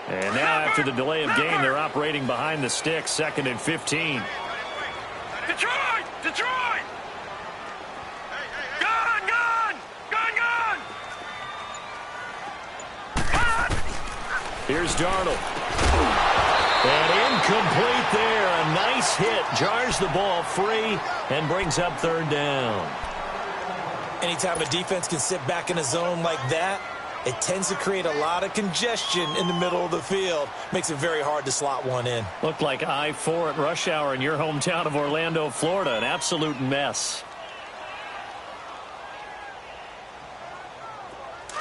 And now after the delay of game, they're operating behind the sticks, 2nd and 15. Detroit! Detroit! Gun! Gun! Gun! Gun! Here's Darnold. And incomplete there. A nice hit. Jars the ball free and brings up 3rd down. Anytime a defense can sit back in a zone like that, it tends to create a lot of congestion in the middle of the field. Makes it very hard to slot one in. Looked like I-4 at rush hour in your hometown of Orlando, Florida. An absolute mess.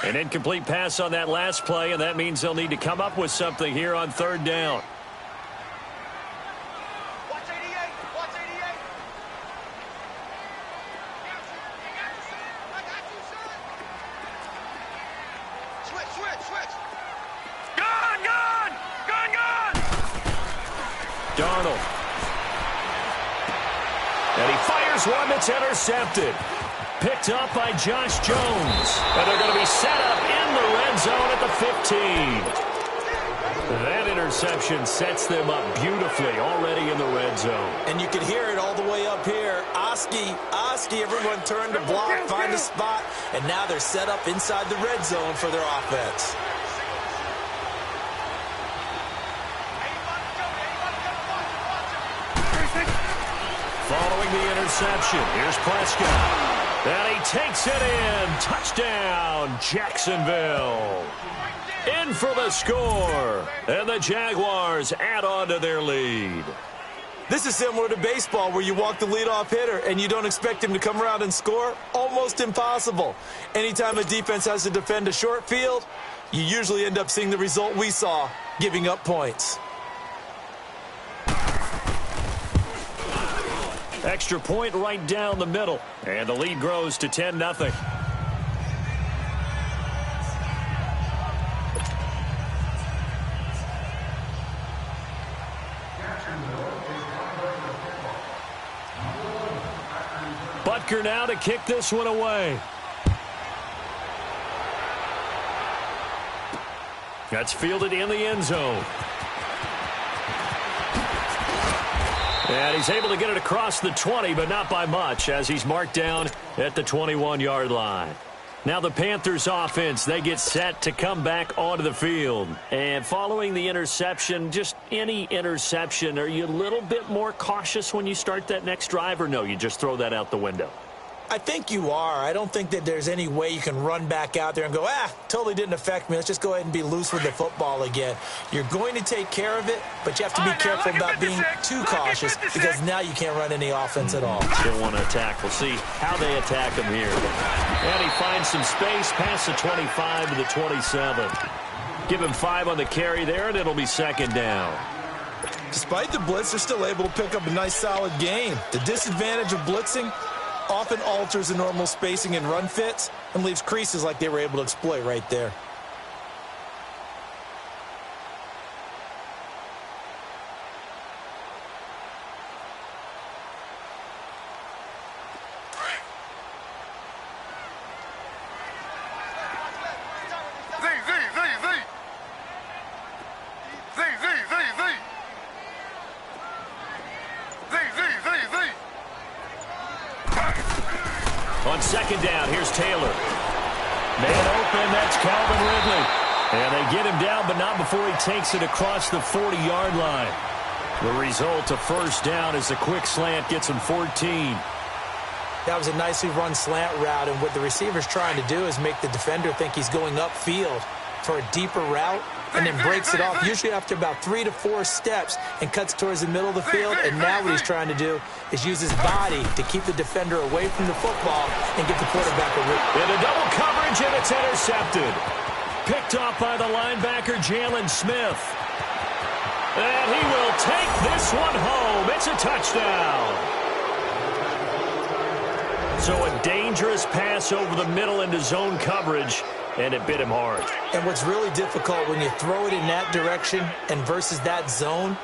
An incomplete pass on that last play, and that means they'll need to come up with something here on 3rd down. Watch 88! Watch 88! I got you, son! Switch, switch, switch! Gun! Gun! Gun! Gun! Darnold. And he fires one that's intercepted. Picked up by Josh Jones. And they're going to be set up in the red zone at the 15. That interception sets them up beautifully already in the red zone. And you can hear it all the way up here. Oski, everyone turned to block, find a spot, and now they're set up inside the red zone for their offense. Following the interception, here's Prescott. And he takes it in. Touchdown, Jacksonville. In for the score. And the Jaguars add on to their lead. This is similar to baseball where you walk the leadoff hitter and you don't expect him to come around and score. Almost impossible. Anytime a defense has to defend a short field, you usually end up seeing the result we saw, giving up points. Extra point right down the middle. And the lead grows to 10-0. Butker now to kick this one away. That's fielded in the end zone. And he's able to get it across the 20, but not by much, as he's marked down at the 21-yard line. Now the Panthers offense, they get set to come back onto the field. And following the interception, just any interception, are you a little bit more cautious when you start that next drive, or no, you just throw that out the window? I think you are. I don't think that there's any way you can run back out there and go, totally didn't affect me. Let's just go ahead and be loose with the football again. You're going to take care of it, but you have to be careful about being too cautious because now you can't run any offense at all. Still want to attack. We'll see how they attack him here. And he finds some space past the 25 to the 27. Give him 5 on the carry there, and it'll be 2nd down. Despite the blitz, they're still able to pick up a nice, solid gain. The disadvantage of blitzing often alters the normal spacing and run fits and leaves creases like they were able to exploit right there. On 2nd down, here's Taylor. Man open, that's Calvin Ridley. And they get him down, but not before he takes it across the 40-yard line. The result, a 1st down, as the quick slant gets him 14. That was a nicely run slant route, and what the receiver's trying to do is make the defender think he's going upfield for a deeper route, and then breaks it off, usually after about 3 to 4 steps, and cuts towards the middle of the field. And now what he's trying to do is use his body to keep the defender away from the football and get the quarterback a rip. In a double coverage, and it's intercepted. Picked off by the linebacker, Jalen Smith. And he will take this one home. It's a touchdown. So a dangerous pass over the middle into zone coverage, and it bit him hard. And what's really difficult when you throw it in that direction and versus that zone,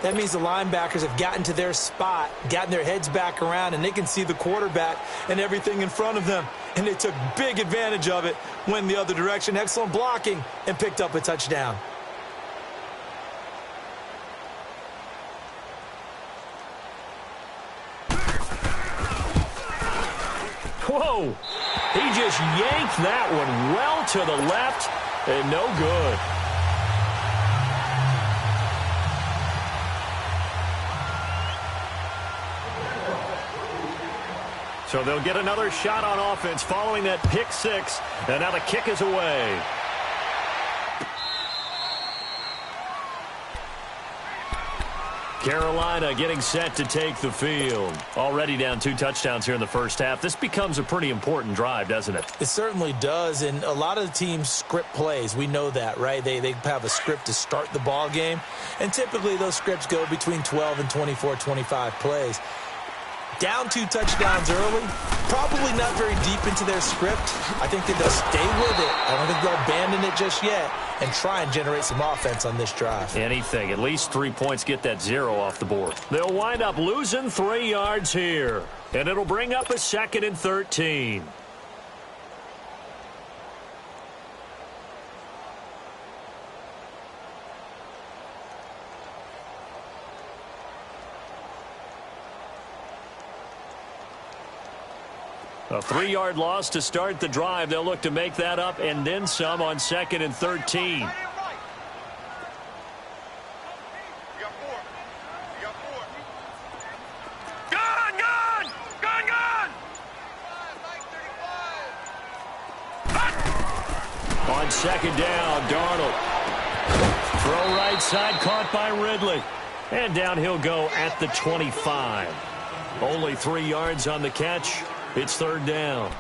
that means the linebackers have gotten to their spot, gotten their heads back around, and they can see the quarterback and everything in front of them. And they took big advantage of it, went the other direction. Excellent blocking, and picked up a touchdown. throw. He just yanked that one well to the left, and no good. So they'll get another shot on offense following that pick six, and now the kick is away. Carolina getting set to take the field. Already down 2 touchdowns here in the first half. This becomes a pretty important drive, doesn't it? It certainly does, and a lot of the teams script plays. We know that, right? They have a script to start the ball game, and typically those scripts go between 12 and 24, 25 plays. Down 2 touchdowns early, probably not very deep into their script. I think that they'll stay with it. I don't think they'll abandon it just yet and try and generate some offense on this drive. Anything. At least 3 points, get that 0 off the board. They'll wind up losing 3 yards here, and it'll bring up a 2nd and 13. A 3-yard loss to start the drive. They'll look to make that up and then some on 2nd and 13. On 2nd down, Darnold. Throw right side, caught by Ridley. And down he'll go at the 25. Only 3 yards on the catch. It's 3rd down.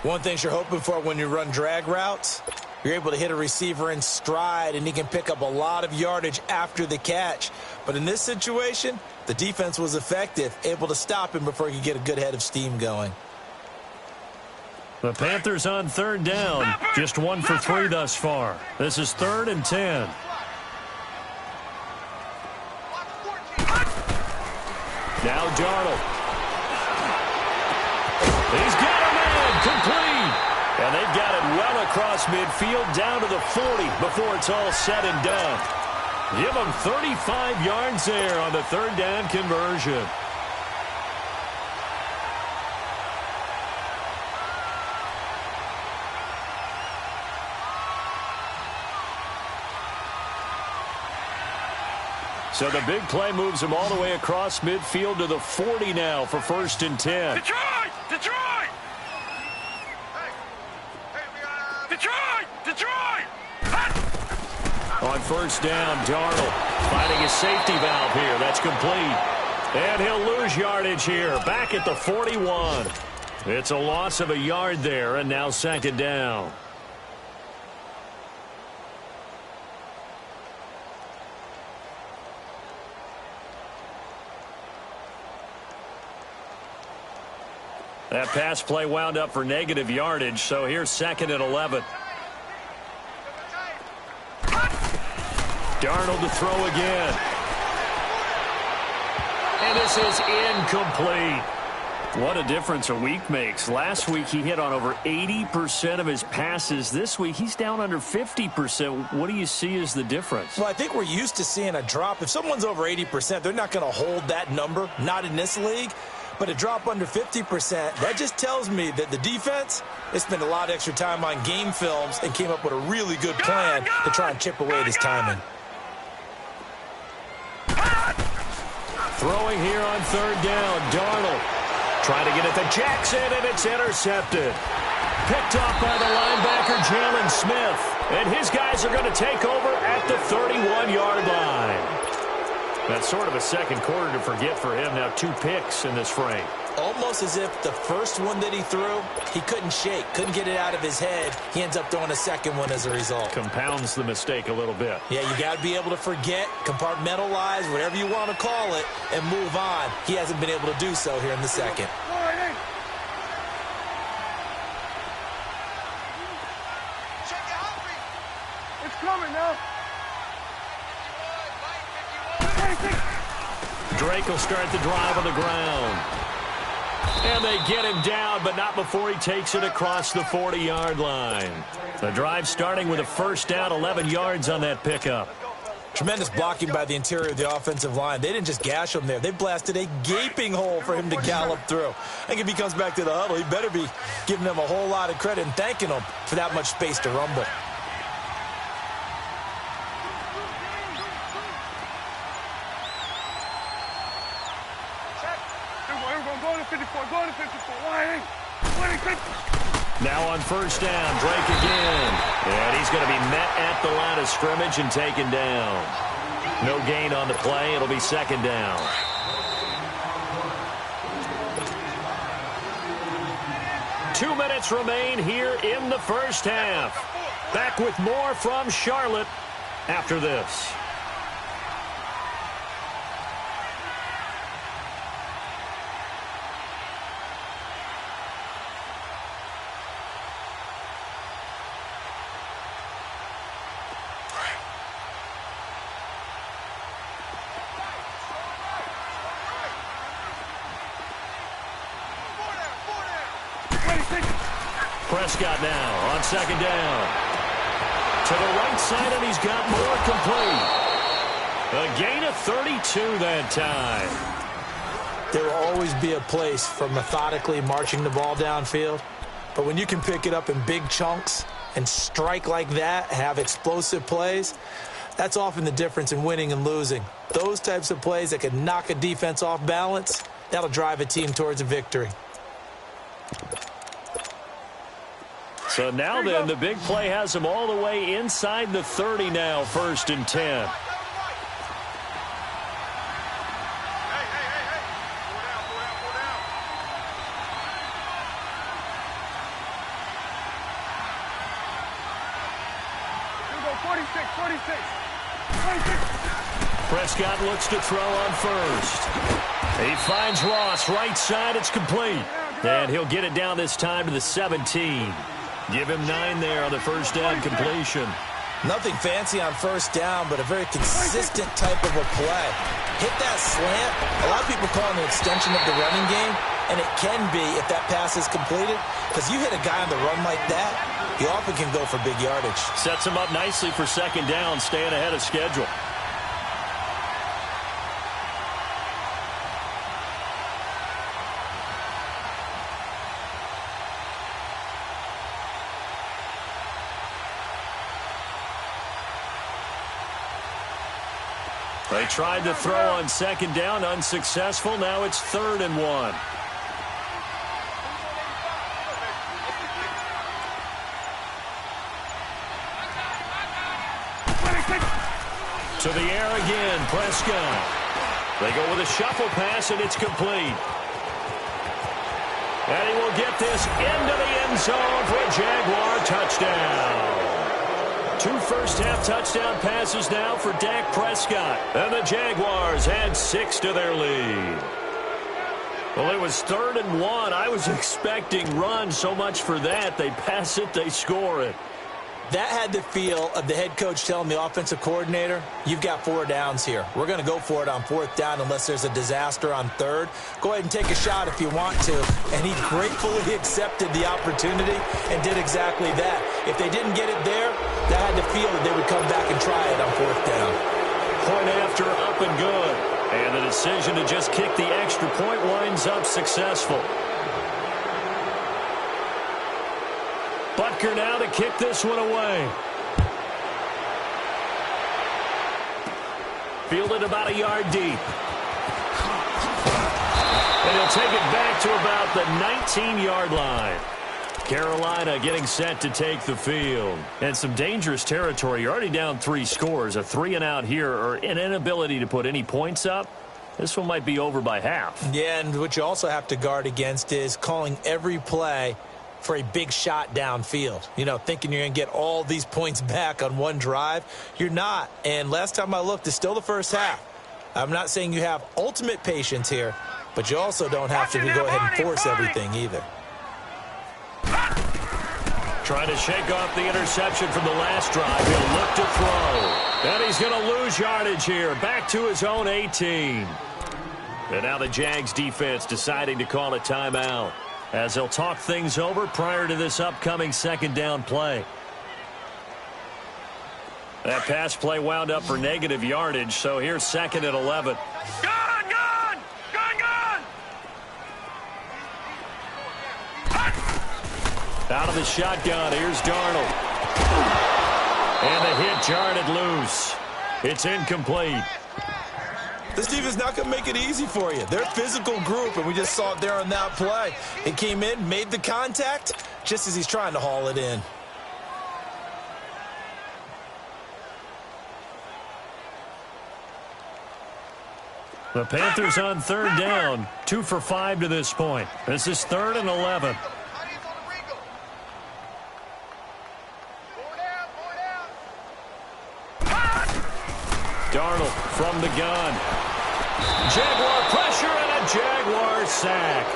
One thing you're hoping for when you run drag routes, you're able to hit a receiver in stride, and he can pick up a lot of yardage after the catch. But in this situation, the defense was effective, able to stop him before he could get a good head of steam going. The Panthers on 3rd down. Just 1 for 3 thus far. This is 3rd and 10. Now Darnold. He's got a man complete. And they've got it well across midfield down to the 40 before it's all said and done. Give them 35 yards there on the 3rd down conversion. So the big play moves them all the way across midfield to the 40 now for 1st and 10. Detroit! Detroit! Detroit! Detroit! On 1st down, Darnold finding a safety valve here. That's complete. And he'll lose yardage here. Back at the 41. It's a loss of a yard there, and now 2nd down. That pass play wound up for negative yardage, so here's 2nd and 11. Darnold to throw again. And this is incomplete. What a difference a week makes. Last week he hit on over 80% of his passes. This week he's down under 50%. What do you see as the difference? Well, I think we're used to seeing a drop. If someone's over 80%, they're not going to hold that number, not in this league. But a drop under 50%, that just tells me that the defense, they spent a lot of extra time on game films and came up with a really good plan to try and chip away at his timing. Throwing here on 3rd down, Darnold trying to get it to Jackson, and it's intercepted. Picked off by the linebacker, Jalen Smith. And his guys are going to take over at the 31-yard line. That's sort of a second quarter to forget for him. Now 2 picks in this frame. Almost as if the first one that he threw, he couldn't shake, couldn't get it out of his head. He ends up throwing a second one as a result. Compounds the mistake a little bit. Yeah, you got to be able to forget, compartmentalize, whatever you want to call it, and move on. He hasn't been able to do so here in the second. It's coming now. Drake will start the drive on the ground. And they get him down, but not before he takes it across the 40-yard line. The drive starting with a 1st down, 11 yards on that pickup. Tremendous blocking by the interior of the offensive line. They didn't just gash him there. They blasted a gaping hole for him to gallop through. I think if he comes back to the huddle, he better be giving them a whole lot of credit and thanking them for that much space to rumble. Now on first down, Drake again. And he's going to be met at the line of scrimmage and taken down. No gain on the play. It'll be second down. Two minutes remain here in the first half. Back with more from Charlotte after this. Prescott now on second down. To the right side, and he's got more complete. A gain of 32 that time. There will always be a place for methodically marching the ball downfield. But when you can pick it up in big chunks and strike like that, have explosive plays, that's often the difference in winning and losing. Those types of plays that can knock a defense off balance, that'll drive a team towards a victory. So now then, the big play has him all the way inside the 30 now, 1st and 10. Prescott looks to throw on first. He finds Ross, right side, it's complete. And he'll get it down this time to the 17. Give him 9 there on the first down completion. Nothing fancy on first down, but a very consistent type of a play. Hit that slant. A lot of people call it an extension of the running game, and it can be if that pass is completed, because you hit a guy on the run like that, he often can go for big yardage. Sets him up nicely for second down, staying ahead of schedule. They tried to throw on second down, unsuccessful. Now it's 3rd and 1. To the air again, Prescott. They go with a shuffle pass, and it's complete. And he will get this into the end zone for a Jaguar touchdown. 2 first-half touchdown passes now for Dak Prescott. And the Jaguars add 6 to their lead. Well, it was 3rd and 1. I was expecting run, so much for that. They pass it, they score it. That had the feel of the head coach telling the offensive coordinator, you've got 4 downs here. We're going to go for it on 4th down unless there's a disaster on 3rd. Go ahead and take a shot if you want to. And he gratefully accepted the opportunity and did exactly that. If they didn't get it there, that had the feel that they would come back and try it on 4th down. Point after, up and good. And the decision to just kick the extra point winds up successful. Butker now to kick this one away. Fielded about a yard deep. And he'll take it back to about the 19-yard line. Carolina getting set to take the field. And some dangerous territory. You're already down 3 scores. A 3-and-out here, or an inability to put any points up. This one might be over by half. Yeah, and what you also have to guard against is calling every play for a big shot downfield. You know, thinking you're going to get all these points back on one drive. You're not. And last time I looked, it's still the first half. I'm not saying you have ultimate patience here, but you also don't have to go ahead and force everything either. Trying to shake off the interception from the last drive. He'll look to throw. And he's going to lose yardage here. Back to his own 18. And now the Jags defense deciding to call a timeout, as they'll talk things over prior to this upcoming second down play. That pass play wound up for negative yardage, so here's 2nd and 11. Gun, gun! Gun, gun! Out of the shotgun, here's Darnold. And the hit jarred it loose. It's incomplete. This defense not going to make it easy for you. They're a physical group, and we just saw it there on that play. He came in, made the contact, just as he's trying to haul it in. The Panthers on 3rd down, 2 for 5 to this point. This is 3rd and 11. Darnold from the gun. Jaguar pressure and a Jaguar sack.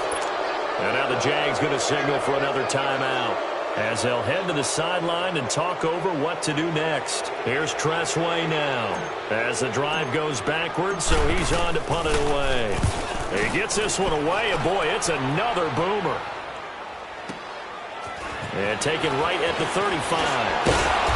And now the Jags going to signal for another timeout as they'll head to the sideline and talk over what to do next. Here's Tressway now as the drive goes backwards, so he's on to punt it away. He gets this one away, and boy, it's another boomer. And taken right at the 35.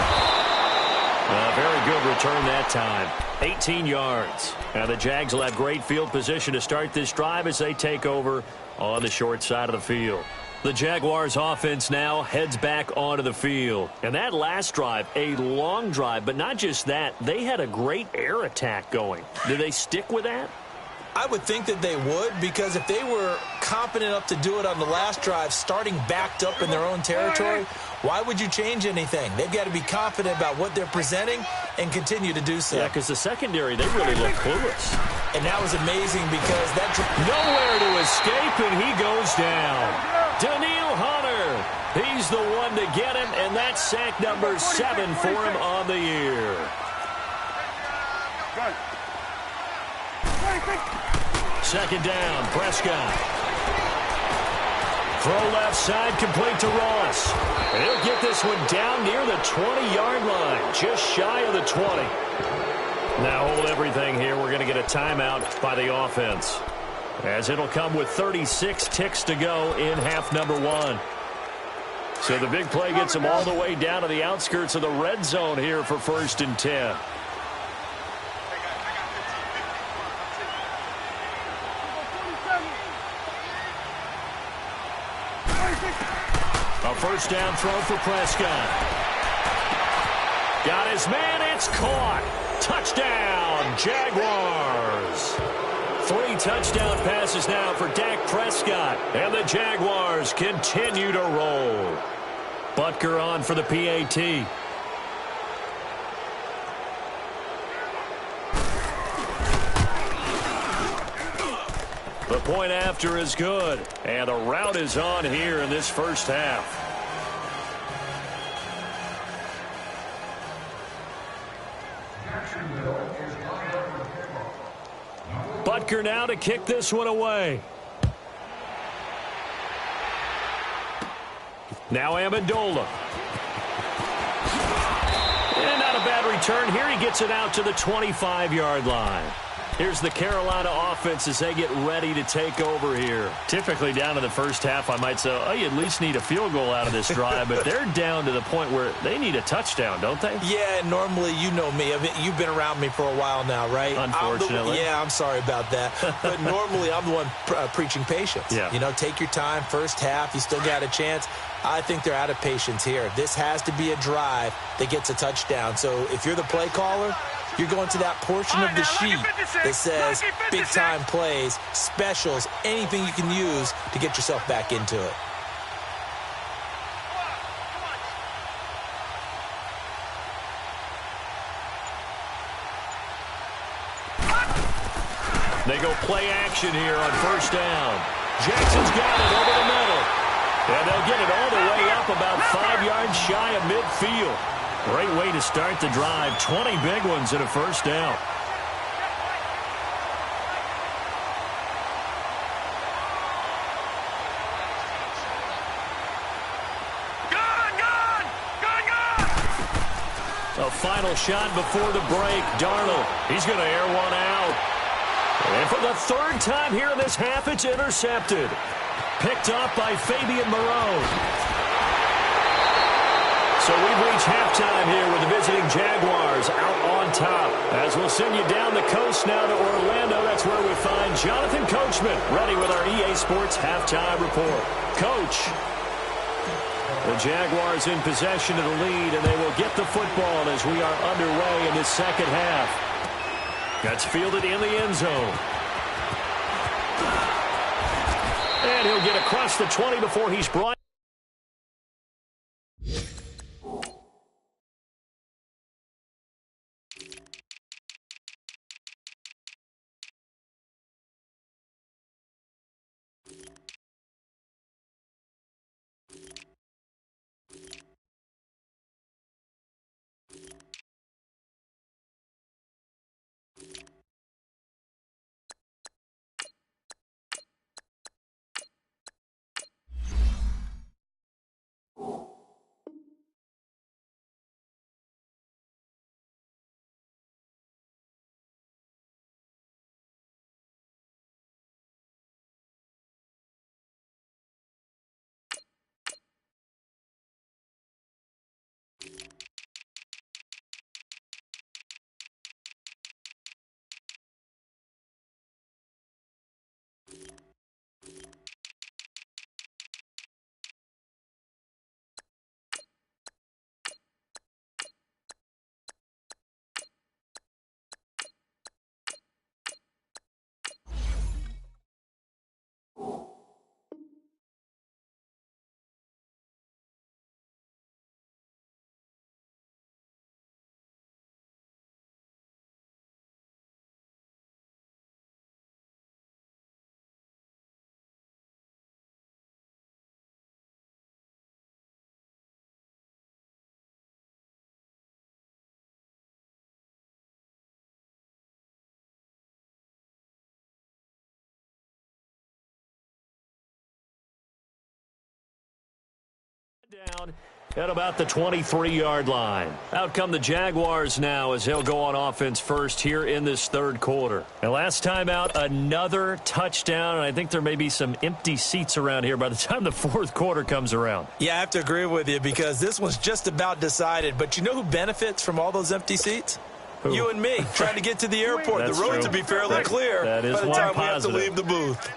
A very good return that time. 18 yards. Now the Jags will have great field position to start this drive as they take over on the short side of the field. The Jaguars offense now heads back onto the field. And that last drive, a long drive, but not just that, they had a great air attack going. Do they stick with that? I would think that they would, because if they were competent enough to do it on the last drive, starting backed up in their own territory, why would you change anything? They've got to be confident about what they're presenting and continue to do so. Yeah, because the secondary, they really look clueless. And that was amazing because that nowhere to escape, and he goes down. Daniil Hunter, he's the one to get him, and that's sack number 7 for him on the year. Second down, Prescott. Throw left side, complete to Ross. And he'll get this one down near the 20-yard line, just shy of the 20. Now hold everything here. We're going to get a timeout by the offense, as it'll come with 36 ticks to go in half number 1. So the big play gets them all the way down to the outskirts of the red zone here for 1st and 10. A first down throw for Prescott. Got his man, it's caught. Touchdown, Jaguars. 3 touchdown passes now for Dak Prescott. And the Jaguars continue to roll. Butker on for the PAT. The point after is good. And the route is on here in this first half. Butker now to kick this one away. Now Amendola. And not a bad return here. He gets it out to the 25-yard line. Here's the Carolina offense as they get ready to take over here. Typically down to the first half, I might say, oh, you at least need a field goal out of this drive, but they're down to the point where they need a touchdown, don't they? Yeah, normally, you know me. I mean, you've been around me for a while now, right? Unfortunately. I'm sorry about that. But normally, I'm the one preaching patience. Yeah. You know, take your time. First half, you still got a chance. I think they're out of patience here. This has to be a drive that gets a touchdown. So if you're the play caller, you're going to that portion of the sheet that says big-time plays, specials, anything you can use to get yourself back into it. They go play action here on first down. Jackson's got it over the middle. And they'll get it all the way up about 5 yards shy of midfield. Great way to start the drive. 20 big ones and a first down. A final shot before the break. Darnold, he's going to air one out. And for the 3rd time here in this half, it's intercepted. Picked up by Fabian Moreau. So we've reached halftime here with the visiting Jaguars out on top. As we'll send you down the coast now to Orlando, that's where we find Jonathan Coachman ready with our EA Sports halftime report. Coach, the Jaguars in possession of the lead, and they will get the football as we are underway in this second half. That's fielded in the end zone. And he'll get across the 20 before he's brought. Down at about the 23-yard line. Out come the Jaguars now as he'll go on offense first here in this third quarter. And last time out, another touchdown, and I think there may be some empty seats around here by the time the fourth quarter comes around. Yeah, I have to agree with you because this one's just about decided. But you know who benefits from all those empty seats? Who? You and me, trying to get to the airport. The roads will be fairly clear that is by the time positive. we have to leave the booth.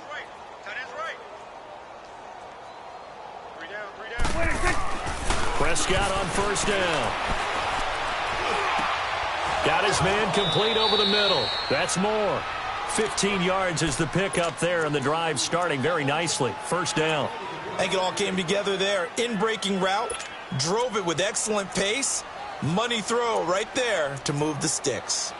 Prescott on first down. Got his man complete over the middle. That's more. 15 yards is the pickup there, and the drive starting very nicely. First down. I think it all came together there. In-breaking route. Drove it with excellent pace. Money throw right there to move the sticks.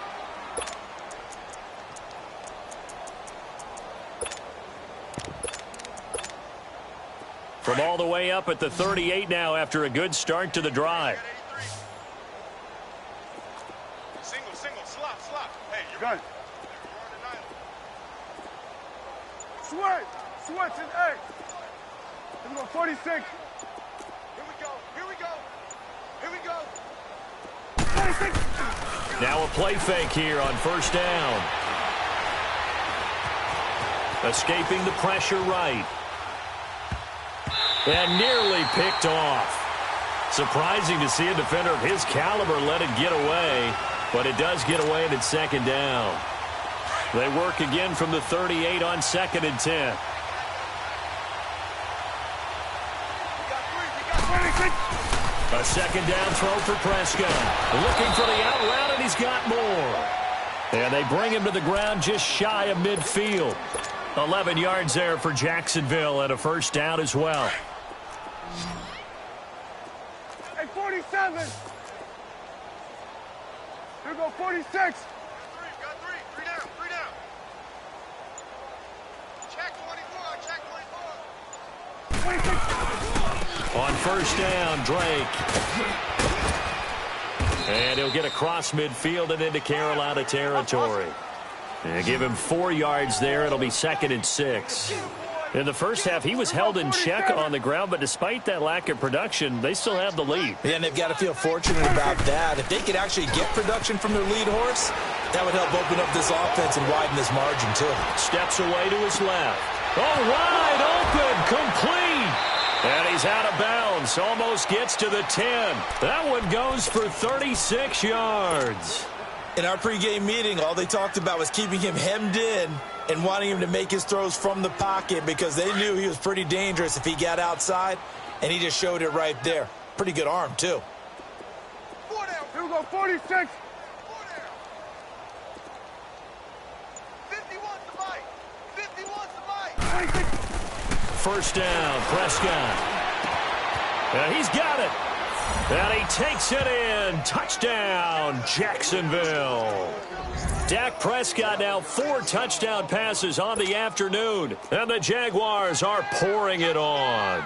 From all the way up at the 38 now after a good start to the drive. Single, slop. Hey, you're good. Switch, and hey. Here we go, 46. Here we go. 46. Now a play fake here on first down. Escaping the pressure right. And nearly picked off. Surprising to see a defender of his caliber let it get away, but it does get away and it's second down. They work again from the 38 on 2nd and 10. A second down throw for Prescott. Looking for the out route, and he's got more. And they bring him to the ground just shy of midfield. 11 yards there for Jacksonville and a first down as well. Hey, 47. Here we go, 46. Got three down. Check 24. 26. On first down, Drake. And he'll get across midfield and into Carolina territory. And give him 4 yards there. It'll be 2nd and 6. In the first half, he was held in check on the ground, but despite that lack of production, they still have the lead. Yeah, and they've got to feel fortunate about that. If they could actually get production from their lead horse, that would help open up this offense and widen this margin, too. Steps away to his left. Oh, wide open, complete. And he's out of bounds. bounds. Almost gets to the 10. That one goes for 36 yards. In our pregame meeting, all they talked about was keeping him hemmed in and wanting him to make his throws from the pocket because they knew he was pretty dangerous if he got outside, and he just showed it right there. Pretty good arm, too. 4 down. Here we go, 46. 4 down. 51's the bite. 51's the bite. 26. First down, Prescott. And he's got it. And he takes it in. Touchdown, Jacksonville. Dak Prescott now 4 touchdown passes on the afternoon. And the Jaguars are pouring it on.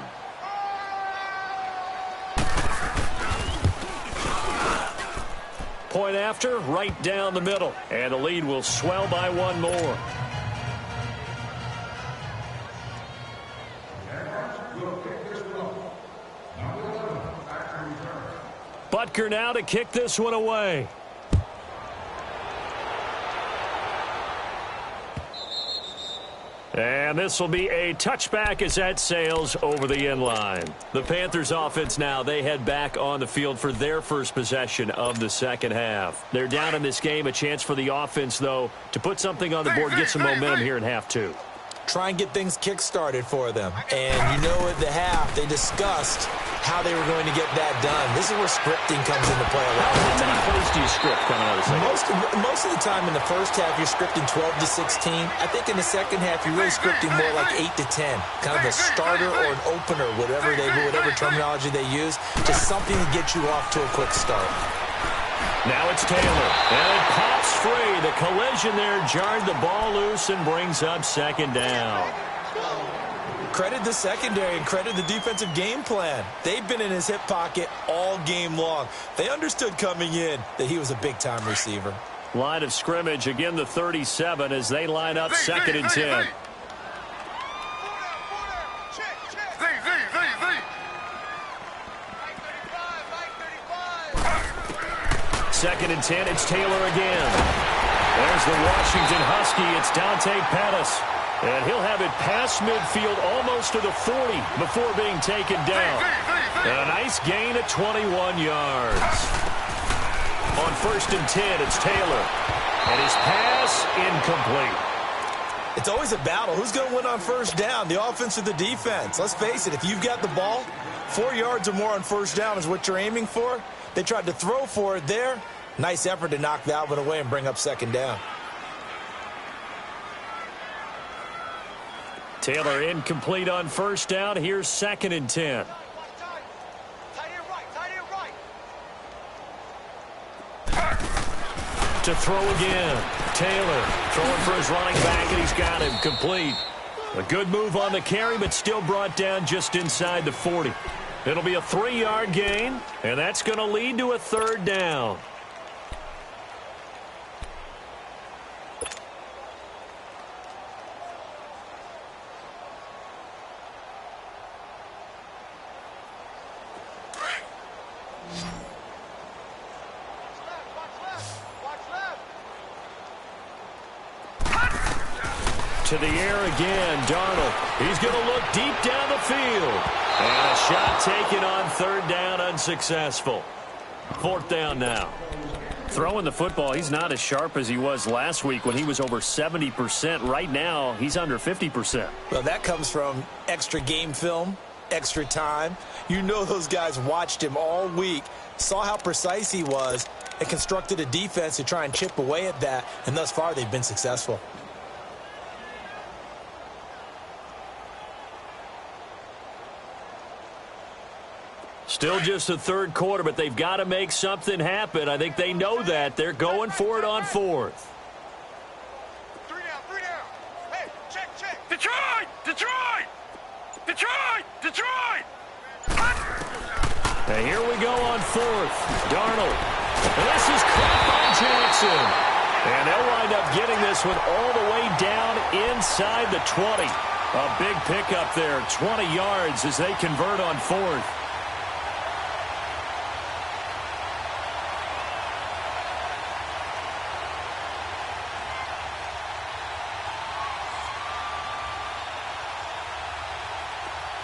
Point after, right down the middle. And the lead will swell by 1 more. Butker now to kick this one away. And this will be a touchback as that sails over the end line. The Panthers offense now, they head back on the field for their first possession of the second half. They're down in this game. A chance for the offense, though, to put something on the board, get some momentum here in half 2. Try and get things kick-started for them. And you know at the half, they discussed how they were going to get that done. This is where scripting comes into play a lot of the time. How many plays do you script coming out of the second? Most of the time in the first half, you're scripting 12 to 16. I think in the second half, you're really scripting more like 8 to 10. Kind of a starter or an opener, whatever terminology they use, just something to get you off to a quick start. Now it's Taylor, and it pops free. The collision there jarred the ball loose and brings up second down. Credit the secondary and credit the defensive game plan. They've been in his hip pocket all game long. They understood coming in that he was a big-time receiver. Line of scrimmage, again the 37 as they line up second and 10. Second and 10, it's Taylor again. There's the Washington Husky. It's Dante Pettis. And he'll have it past midfield almost to the 40 before being taken down. And a nice gain at 21 yards. On first and 10, it's Taylor. And his pass incomplete. It's always a battle. Who's going to win on first down, the offense or the defense? Let's face it, if you've got the ball, 4 yards or more on first down is what you're aiming for. They tried to throw for it there. Nice effort to knock that one away and bring up second down. Taylor incomplete on first down. Here's second and 10. To throw again. Taylor throwing for his running back, and he's got him complete. A good move on the carry, but still brought down just inside the 40. It'll be a 3-yard gain, and that's going to lead to a third down. To the air again, Darnold. He's going to look deep down the field. And a shot taken on third down, unsuccessful. Fourth down now. Throwing the football, he's not as sharp as he was last week when he was over 70%. Right now, he's under 50%. Well, that comes from extra game film, extra time. You know those guys watched him all week, saw how precise he was, and constructed a defense to try and chip away at that. And thus far, they've been successful. Still just the third quarter, but they've got to make something happen. I think they know that. They're going for it on fourth. 3 down. Hey, check. Detroit! And here we go on fourth. Darnold. And this is caught by Jackson. And they'll wind up getting this one all the way down inside the 20. A big pickup there, 20 yards as they convert on fourth.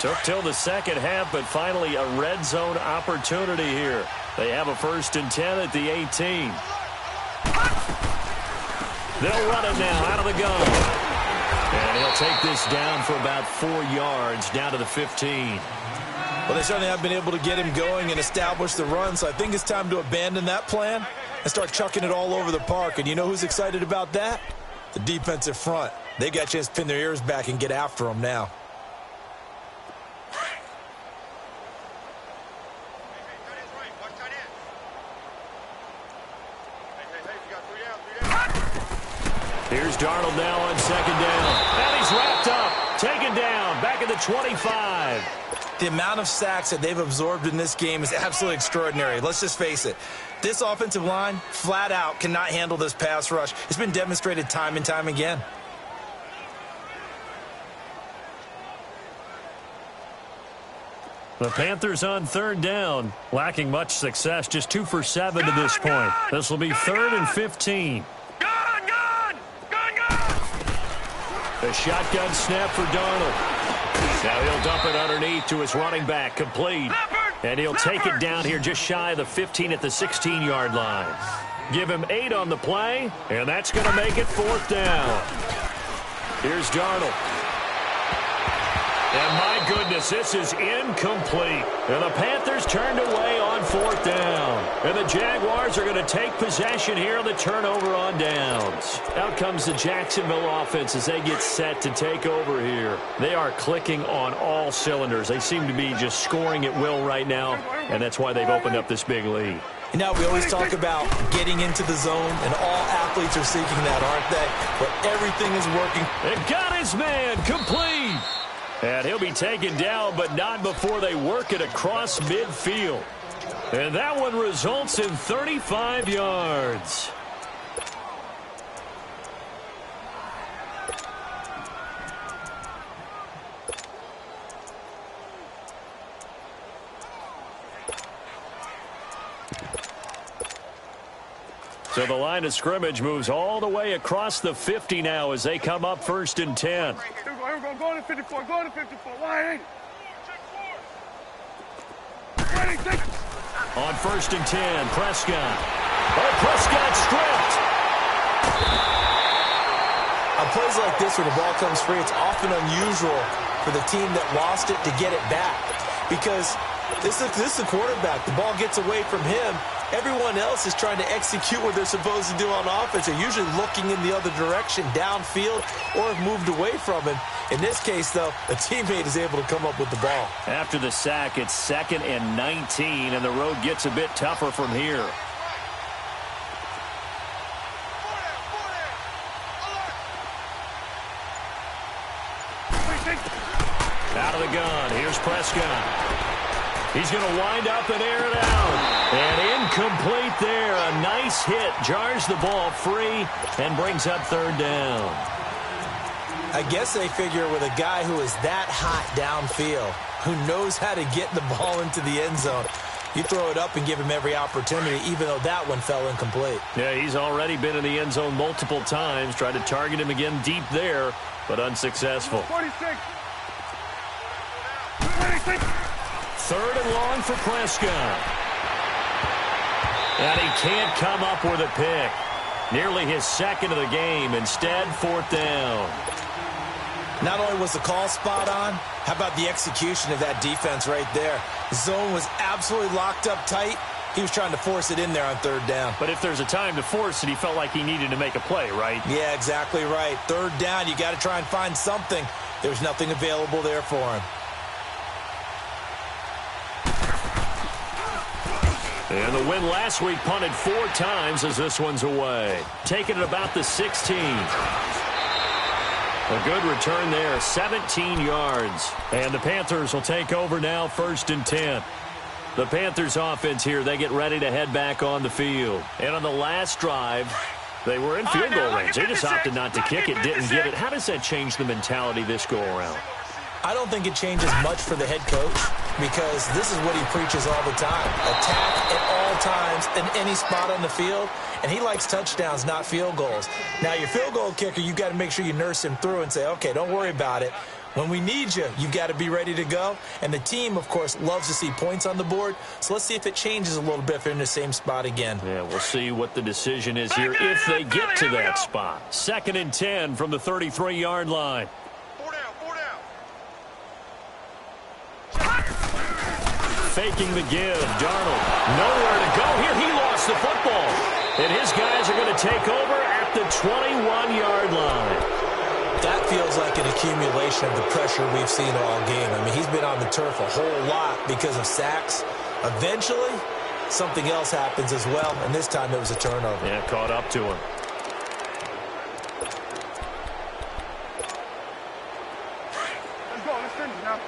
Took till the second half, but finally a red zone opportunity here. They have a 1st and 10 at the 18. They'll run it now out of the gun. And he'll take this down for about 4 yards, down to the 15. Well, they certainly have been able to get him going and establish the run, so I think it's time to abandon that plan and start chucking it all over the park. And you know who's excited about that? The defensive front. They got a chance to pin their ears back and get after him now. Here's Darnold now on 2nd down. And he's wrapped up, taken down, back at the 25. The amount of sacks that they've absorbed in this game is absolutely extraordinary. Let's just face it. This offensive line, flat out, cannot handle this pass rush. It's been demonstrated time and time again. The Panthers on 3rd down, lacking much success, just 2 for 7 to this point. This will be 3rd and 15. A shotgun snap for Darnold. Now he'll dump it underneath to his running back, complete. And he'll take it down here just shy of the 15 at the 16-yard line. Give him 8 on the play, and that's going to make it 4th down. Here's Darnold. And my goodness, this is incomplete. And the Panthers turned away on 4th down. And the Jaguars are going to take possession here on the turnover on downs. Out comes the Jacksonville offense as they get set to take over here. They are clicking on all cylinders. They seem to be just scoring at will right now, and that's why they've opened up this big lead. You know, we always talk about getting into the zone, and all athletes are seeking that, aren't they? But everything is working. And got his man, complete. And he'll be taken down, but not before they work it across midfield. And that one results in 35 yards. So the line of scrimmage moves all the way across the 50 now as they come up 1st and 10. Go to 54. Go to 54. Why? On 1st and 10, Prescott. Oh, Prescott stripped. On plays like this, when the ball comes free, it's often unusual for the team that lost it to get it back. Because this is the quarterback. The ball gets away from him. Everyone else is trying to execute what they're supposed to do on offense. They're usually looking in the other direction, downfield, or have moved away from him. In this case, though, a teammate is able to come up with the ball. After the sack, it's 2nd and 19, and the road gets a bit tougher from here. Out of the gun, here's Prescott. He's going to wind up and air it out. And incomplete there. A nice hit. Jars the ball free and brings up 3rd down. I guess they figure with a guy who is that hot downfield, who knows how to get the ball into the end zone, you throw it up and give him every opportunity, even though that one fell incomplete. Yeah, he's already been in the end zone multiple times. Tried to target him again deep there, but unsuccessful. 46. 3rd and long for Prescott. And he can't come up with a pick. Nearly his 2nd of the game. Instead, 4th down. Not only was the call spot on, how about the execution of that defense right there? The zone was absolutely locked up tight. He was trying to force it in there on 3rd down. But if there's a time to force it, he felt like he needed to make a play, right? Yeah, exactly right. 3rd down, you got to try and find something. There's nothing available there for him. And the win last week punted 4 times as this one's away. Taking it about the 16. A good return there, 17 yards. And the Panthers will take over now, 1st and 10. The Panthers offense here, they get ready to head back on the field. And on the last drive, they were in field goal range. They just opted not to kick it, didn't get it. How does that change the mentality this go around? I don't think it changes much for the head coach because this is what he preaches all the time. Attack at all times in any spot on the field, and he likes touchdowns, not field goals. Now, your field goal kicker, you got to make sure you nurse him through and say, okay, don't worry about it. When we need you, you've got to be ready to go. And the team, of course, loves to see points on the board. So let's see if it changes a little bit if they're in the same spot again. Yeah, we'll see what the decision is here if they get to that spot. 2nd and 10 from the 33-yard line. 4 down, 4 down. Faking the give. Darnold nowhere to go here. He lost the football. And his guys are going to take over at the 21-yard line. That feels like an accumulation of the pressure we've seen all game. I mean, he's been on the turf a whole lot because of sacks. Eventually, something else happens as well, and this time it was a turnover. Yeah, caught up to him. Let's go, let's finish now.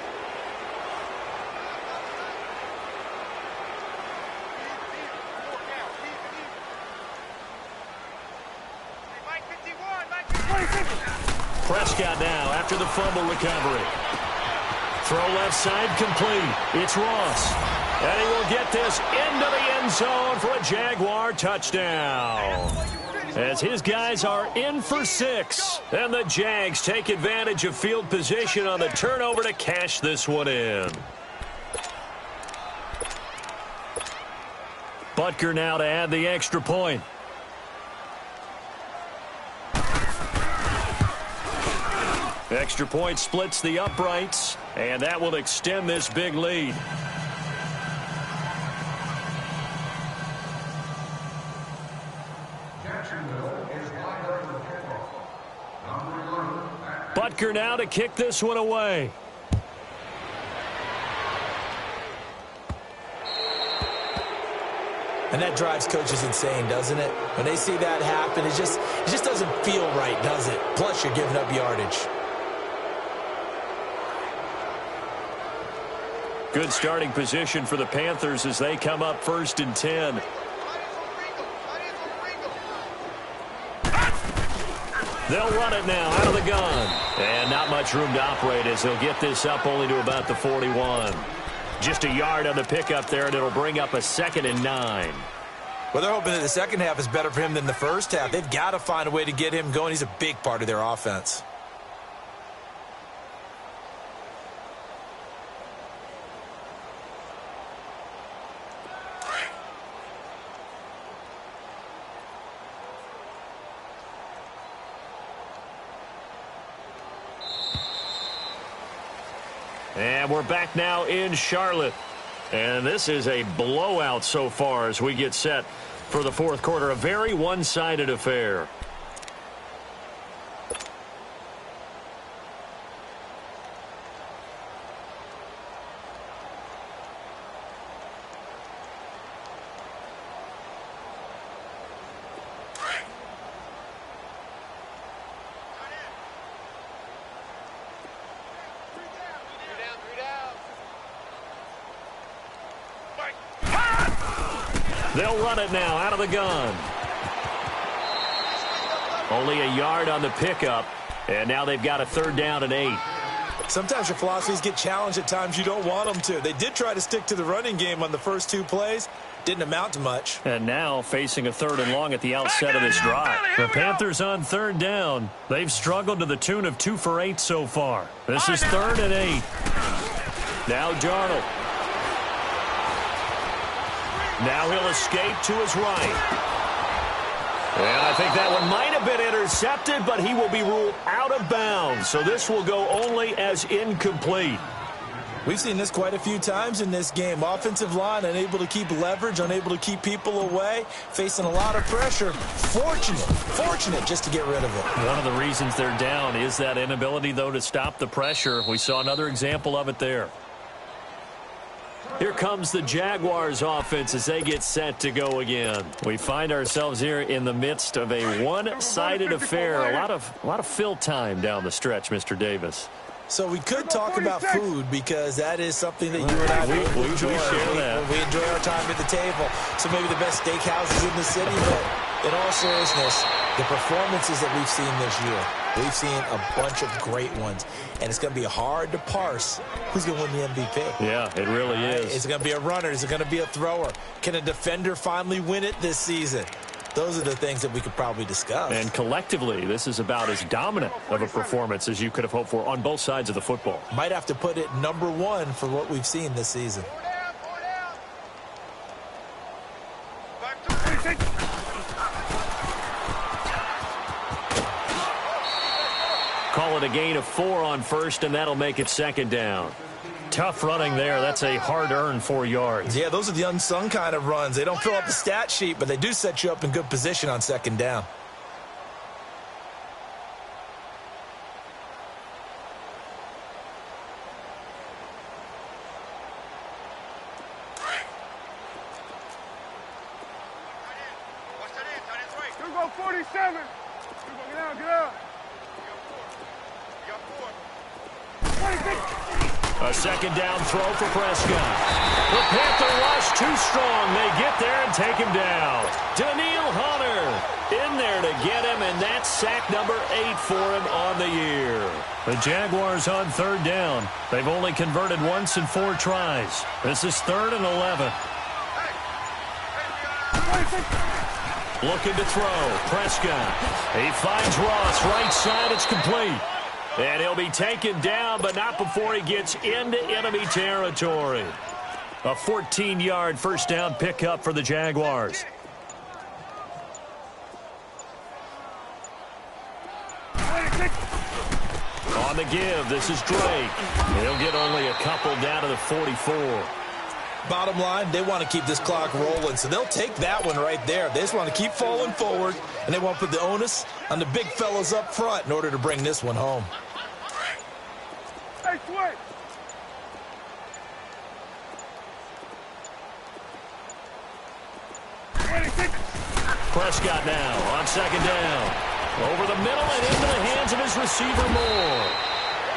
Mike 51, Mike 50. Prescott now after the fumble recovery. Throw left side complete. It's Ross. And he will get this into the end zone for a Jaguar touchdown. As his guys are in for 6. And the Jags take advantage of field position on the turnover to cash this one in. Butker now to add the extra point. Extra point splits the uprights, and that will extend this big lead. Butker now to kick this one away. And that drives coaches insane, doesn't it? When they see that happen, it just doesn't feel right, does it? Plus, you're giving up yardage. Good starting position for the Panthers as they come up 1st and 10. They'll run it now out of the gun. And not much room to operate as they'll get this up only to about the 41. Just a yard on the pickup there, and it'll bring up a 2nd and 9. Well, they're hoping that the second half is better for him than the first half. They've got to find a way to get him going. He's a big part of their offense. And we're back now in Charlotte. And this is a blowout so far as we get set for the 4th quarter. A very one-sided affair. They'll run it now out of the gun. Only a yard on the pickup, and now they've got a 3rd down and 8. Sometimes your philosophies get challenged at times you don't want them to. They did try to stick to the running game on the first 2 plays. Didn't amount to much. And now facing a 3rd and long at the outset of this drive. The Panthers on 3rd down. They've struggled to the tune of 2 for 8 so far. This is 3rd and 8. Now Darnold. Now he'll escape to his right. And I think that one might have been intercepted, but he will be ruled out of bounds. So this will go only as incomplete. We've seen this quite a few times in this game. Offensive line unable to keep leverage, unable to keep people away, facing a lot of pressure. Fortunate just to get rid of it. One of the reasons they're down is that inability, though, to stop the pressure. We saw another example of it there. Here comes the Jaguars offense as they get set to go again. We find ourselves here in the midst of a one-sided affair. A lot of fill time down the stretch, Mr. Davis. So we could talk about food because that is something that you and I we enjoy. share that. We enjoy our time at the table. So maybe the best steakhouses in the city, but in all seriousness, the performances that we've seen this year, we've seen a bunch of great ones. And it's going to be hard to parse who's going to win the MVP. Yeah, it really is. Is it going to be a runner? Is it going to be a thrower? Can a defender finally win it this season? those are the things that we could probably discuss. And collectively, this is about as dominant of a performance as you could have hoped for on both sides of the football. Might have to put it #1 for what we've seen this season. Call it a gain of 4 on first, and that'll make it second down. Tough running there. That's a hard-earned 4 yards. Yeah, those are the unsung kind of runs. They don't fill up the stat sheet, but they do set you up in good position on second down. You go 47. Get out, get out. A second down throw for Prescott. The Panther rush too strong. They get there and take him down. Daniil Hunter in there to get him, and that's sack number 8 for him on the year. The Jaguars on third down. They've only converted once in 4 tries. This is 3rd and 11. Looking to throw. Prescott. He finds Ross. Right side. It's complete. And he'll be taken down, but not before he gets into enemy territory. A 14-yard first down pickup for the Jaguars. On the give, this is Drake. He'll get only a couple down to the 44. Bottom line, they want to keep this clock rolling, so they'll take that one right there. They just want to keep falling forward, and they want to put the onus on the big fellas up front in order to bring this one home. Hey, switch. Prescott now on second down. Over the middle and into the hands of his receiver Moore.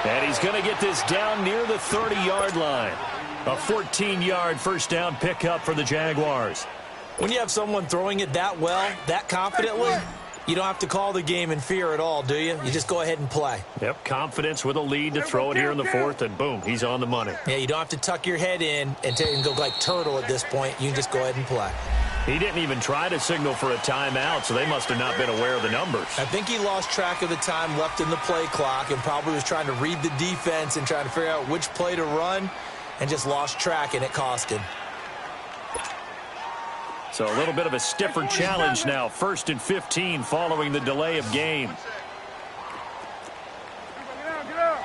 And he's going to get this down near the 30-yard line. A 14-yard first down pickup for the Jaguars. When you have someone throwing it that well, that confidently, you don't have to call the game in fear at all, do you? You just go ahead and play. Yep, confidence with a lead to throw it here in the 4th, and boom, he's on the money. Yeah, you don't have to tuck your head in and go like turtle at this point. You can just go ahead and play. He didn't even try to signal for a timeout, so they must have not been aware of the numbers. I think he lost track of the time left in the play clock and probably was trying to read the defense and trying to figure out which play to run, and just lost track, and it cost him. So a little bit of a stiffer challenge now. 1st and 15 following the delay of game. Get out, get out.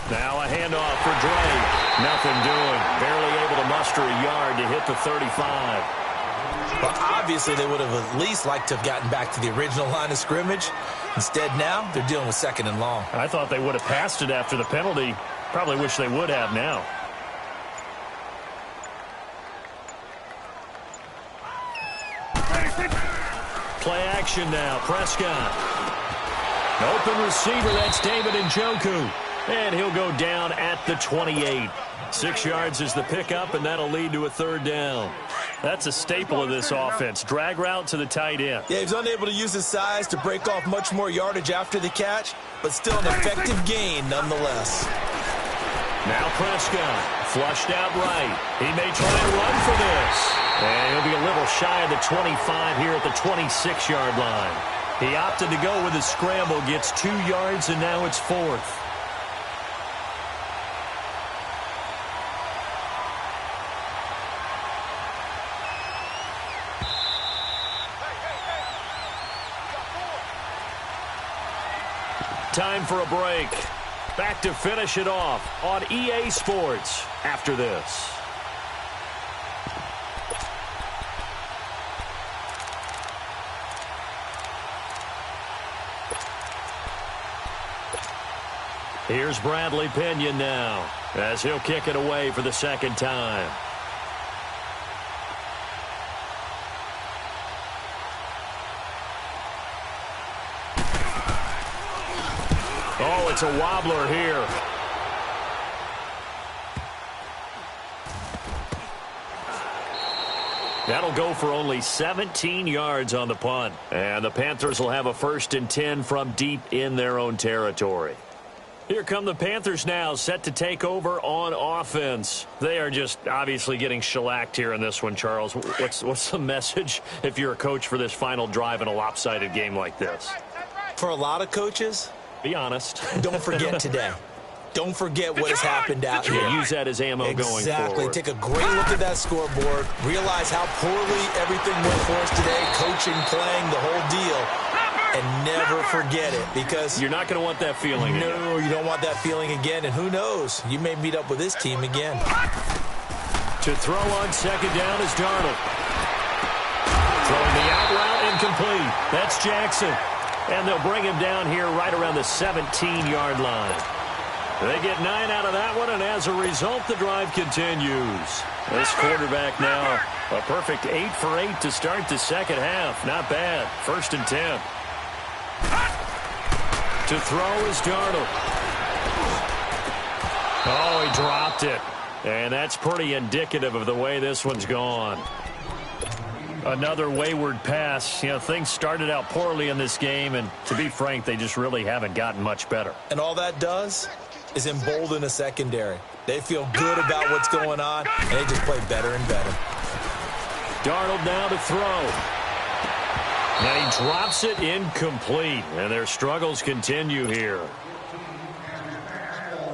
Now a handoff for Drake. Nothing doing. Barely able to muster a yard to hit the 35. Well, obviously, they would have at least liked to have gotten back to the original line of scrimmage. Instead, now, they're dealing with 2nd and long. I thought they would have passed it after the penalty. Probably wish they would have now. Play action now. Prescott. Open receiver. That's David Njoku. And he'll go down at the 28. 6 yards is the pickup, and that'll lead to a 3rd down. That's a staple of this offense. Drag route to the tight end. Yeah, he's unable to use his size to break off much more yardage after the catch, but still an effective gain nonetheless. Now Prescott, flushed out right. He may try and run for this. And he'll be a little shy of the 25 here at the 26-yard line. He opted to go with his scramble, gets 2 yards, and now it's 4th. Time for a break. Back to finish it off on EA Sports after this. Here's Bradley Pinion now as he'll kick it away for the 2nd time. Oh, it's a wobbler here. That'll go for only 17 yards on the punt. And the Panthers will have a 1st and 10 from deep in their own territory. Here come the Panthers now, set to take over on offense. They are just obviously getting shellacked here in this one, Charles. What's the message if you're a coach for this final drive in a lopsided game like this? For a lot of coaches, be honest. Don't forget today. Don't forget what has happened out here. Use that as ammo going forward. Exactly. Take a great look at that scoreboard. Realize how poorly everything went for us today. Coaching, playing, the whole deal. And never forget it, because you're not going to want that feeling again. No, you don't want that feeling again. And who knows? You may meet up with this team again. To throw on second down is Darnold. Throwing the out route incomplete. That's Jackson. And they'll bring him down here right around the 17-yard line. They get 9 out of that one, and as a result, the drive continues. This quarterback now, a perfect 8 for 8 to start the second half. Not bad. 1st and 10. To throw is Darnold. Oh, he dropped it. And that's pretty indicative of the way this one's gone. Another wayward pass. You know, things started out poorly in this game, and to be frank, they just really haven't gotten much better. And all that does is embolden a secondary. They feel good about what's going on, and they just play better and better. Darnold now to throw. And he drops it incomplete, and their struggles continue here.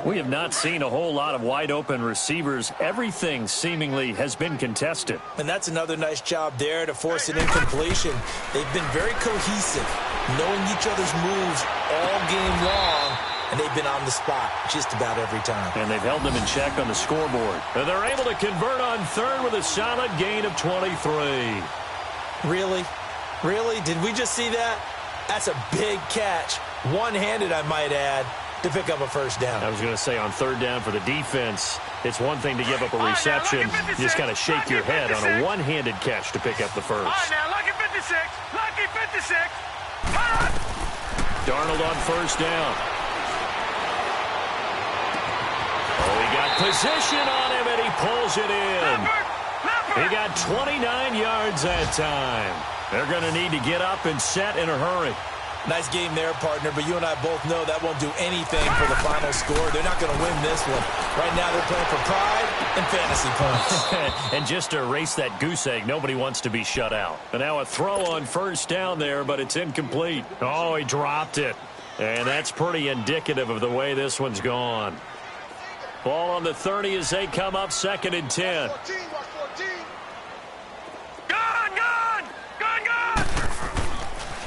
We have not seen a whole lot of wide-open receivers. Everything seemingly has been contested. And that's another nice job there to force an incompletion. They've been very cohesive, knowing each other's moves all game long, and they've been on the spot just about every time. And they've held them in check on the scoreboard. And they're able to convert on third with a solid gain of 23. Really? Really? Did we just see that? That's a big catch. One-handed, I might add, to pick up a first down. I was going to say, on third down for the defense, it's one thing to give up a reception. You just kind of shake your head on a one-handed catch to pick up the first. All right, now, lucky 56. Lucky 56. Darnold on first down. Oh, he got position on him, and he pulls it in. He got 29 yards that time. They're going to need to get up and set in a hurry. Nice game there, partner, but you and I both know that won't do anything for the final score. They're not going to win this one. Right now they're playing for pride and fantasy points. And just to erase that goose egg, nobody wants to be shut out. And now a throw on first down there, but it's incomplete. Oh, he dropped it. And that's pretty indicative of the way this one's gone. Ball on the 30 as they come up 2nd and 10.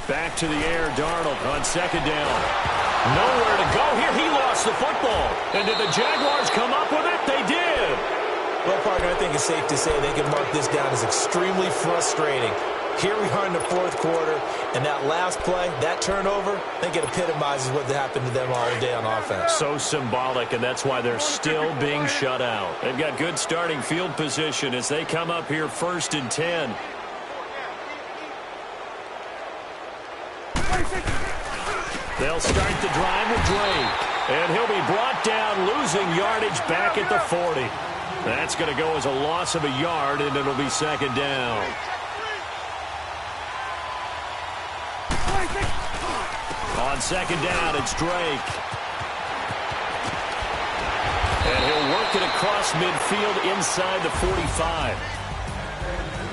Back to the air, Darnold on second down. Nowhere to go here. He lost the football. And did the Jaguars come up with it? They did. Well, partner, I think it's safe to say they can mark this down as extremely frustrating. Here we are in the 4th quarter, and that last play, that turnover, I think it epitomizes what happened to them all day on offense. So symbolic, and that's why they're still being shut out. They've got good starting field position as they come up here 1st and 10. They'll start the drive with Drake. And he'll be brought down, losing yardage back at the 40. That's going to go as a loss of a yard, and it'll be 2nd down. On 2nd down, it's Drake. And he'll work it across midfield inside the 45.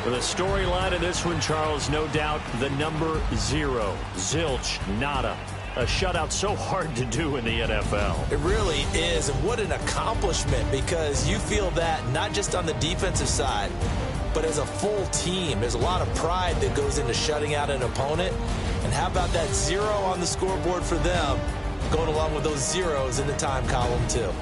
For the storyline of this one, Charles, no doubt the number 0. Zilch, nada. A shutout so hard to do in the NFL. It really is, and what an accomplishment, because you feel that not just on the defensive side, but as a full team. There's a lot of pride that goes into shutting out an opponent. And how about that 0 on the scoreboard for them, going along with those zeros in the time column too.